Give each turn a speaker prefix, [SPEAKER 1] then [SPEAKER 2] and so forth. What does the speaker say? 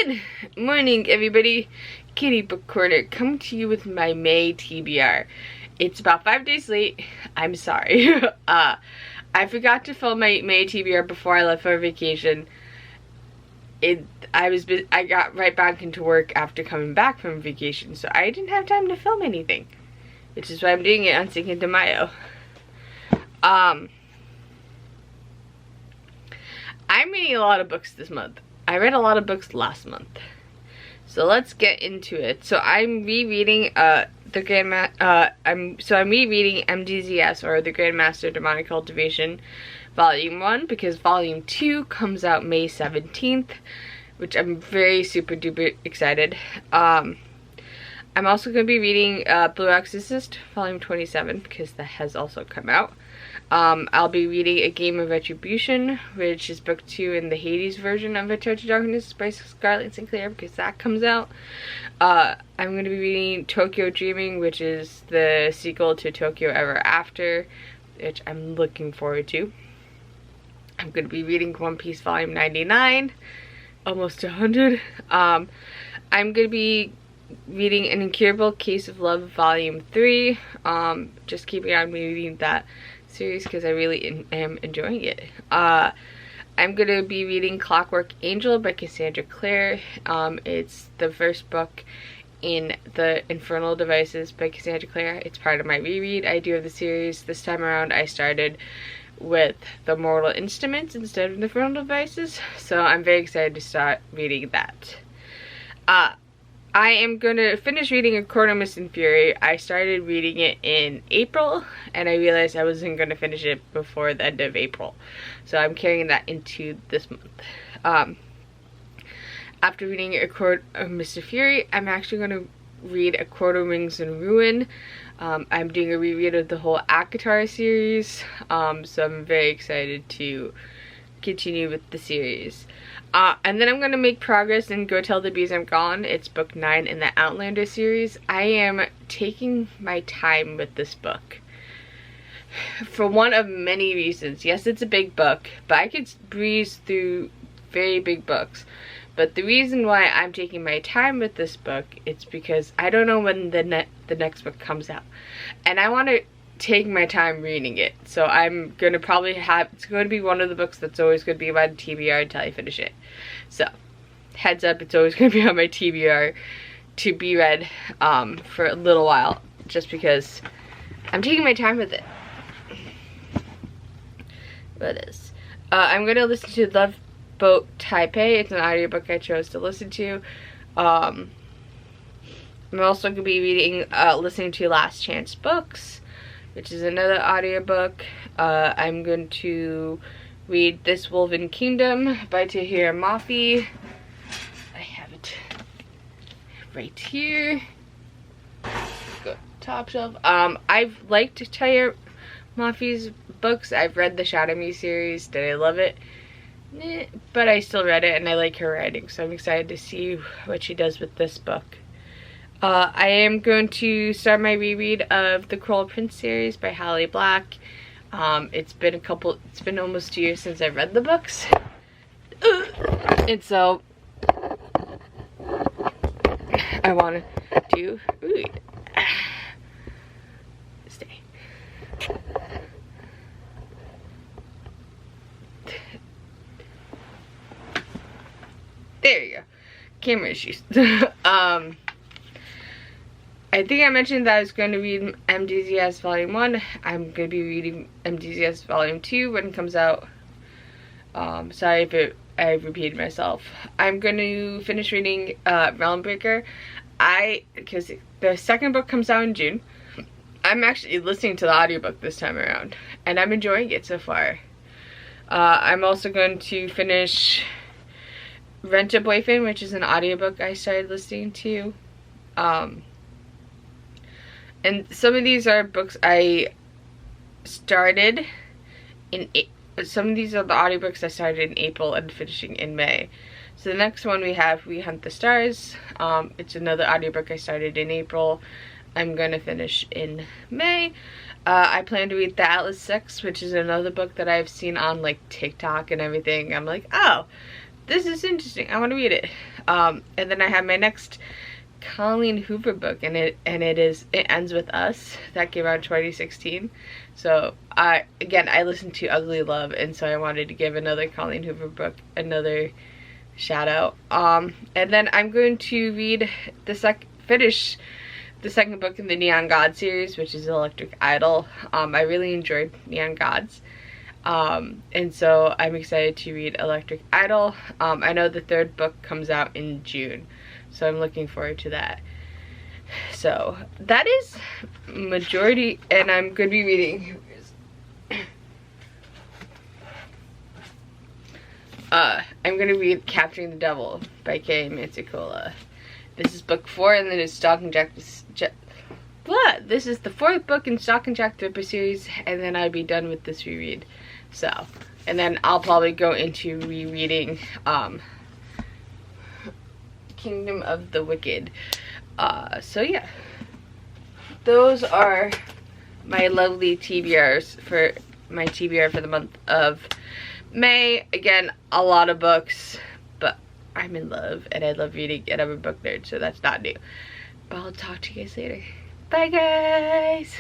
[SPEAKER 1] Good morning, everybody. Kitty Book Corner coming to you with my May TBR. It's about 5 days late. I'm sorry. I forgot to film my May TBR before I left for vacation. I got right back into work after coming back from vacation, so I didn't have time to film anything, which is why I'm doing it on Cinco de Mayo. I'm reading a lot of books this month. I read a lot of books last month, so let's get into it. So I'm rereading I'm rereading MDZS, or the Grandmaster Demonic Cultivation, Volume 1, because Volume 2 comes out May 17th, which I'm very super duper excited. I'm also going to be reading Blue Exorcist, Volume 27, because that has also come out. I'll be reading A Game of Retribution, which is book 2 in the Hades version of A Touch of Darkness by Scarlett Sinclair, because that comes out. I'm going to be reading Tokyo Dreaming, which is the sequel to Tokyo Ever After, which I'm looking forward to. I'm going to be reading One Piece Volume 99, almost 100. I'm going to be reading An Incurable Case of Love Volume 3. Just keeping on reading that series because I really am enjoying it. I'm going to be reading Clockwork Angel by Cassandra Clare. It's the first book in the Infernal Devices by Cassandra Clare. It's part of my reread I do of the series. This time around I started with the Mortal Instruments instead of the Infernal Devices, so I'm very excited to start reading that. I am going to finish reading A Court of Mist and Fury. I started reading it in April, and I realized I wasn't going to finish it before the end of April. So I'm carrying that into this month. After reading A Court of Mist and Fury, I'm actually going to read A Court of Rings and Ruin. I'm doing a reread of the whole ACOTAR series, so I'm very excited to continue with the series. And then I'm going to make progress in Go Tell the Bees I'm Gone. It's book 9 in the Outlander series. I am taking my time with this book for one of many reasons. Yes, it's a big book, but I could breeze through very big books. But the reason why I'm taking my time with this book, it's because I don't know when the next book comes out. And I want to take my time reading it. So I'm going to probably it's going to be one of the books that's always going to be on TBR until I finish it. So, heads up, it's always going to be on my TBR to be read for a little while. Just because I'm taking my time with it. What is? I'm going to listen to Love Boat Taipei. It's an audiobook I chose to listen to. I'm also going to be listening to Last Chance Books, which is another audiobook. I'm going to read This Woven Kingdom by Tahira Mafi. I have it right here. Go top shelf. I've liked Tahira Mafi's books. I've read the Shadow Me series. Did I love it? But I still read it and I like her writing, so I'm excited to see what she does with this book. I am going to start my reread of the Cruel Prince series by Hallie Black. It's been almost 2 years since I've read the books. And so I want to stay. There you go. Camera issues. I think I mentioned that I was going to read MDZS Volume 1. I'm going to be reading MDZS Volume 2 when it comes out. Sorry if I repeated myself. I'm going to finish reading Realmbreaker. Because the second book comes out in June. I'm actually listening to the audiobook this time around, and I'm enjoying it so far. I'm also going to finish Rent a Boyfriend, which is an audiobook I started listening to. And some of these are books I started in, some of these are the audiobooks I started in April and finishing in May. So the next one we have We Hunt the Stars. It's another audiobook I started in April. I'm gonna finish in May. I plan to read The Atlas Six, which is another book that I've seen on like TikTok and everything. I'm like, oh, this is interesting, I want to read it. And then I have my next Colleen Hoover book, and it ends with Us, that came out in 2016. So I listened to Ugly Love, and so I wanted to give another Colleen Hoover book another shout out. And then I'm going to read finish the second book in the Neon God series, which is Electric Idol. I really enjoyed Neon Gods. And so I'm excited to read Electric Idol. I know the third book comes out in June, so I'm looking forward to that. So that is majority, and I'm going to be reading I'm going to read Capturing the Devil by Kay Manticola. This is book 4, and then it's Stalking Jack. This is the 4th book in Stalking Jack the Ripper series, and then I'll be done with this reread. So, and then I'll probably go into rereading Kingdom of the Wicked. So yeah, those are my lovely TBRs for my TBR for the month of May. Again, a lot of books, but I'm in love and I love reading and I'm a book nerd, so that's not new. But I'll talk to you guys later. Bye guys!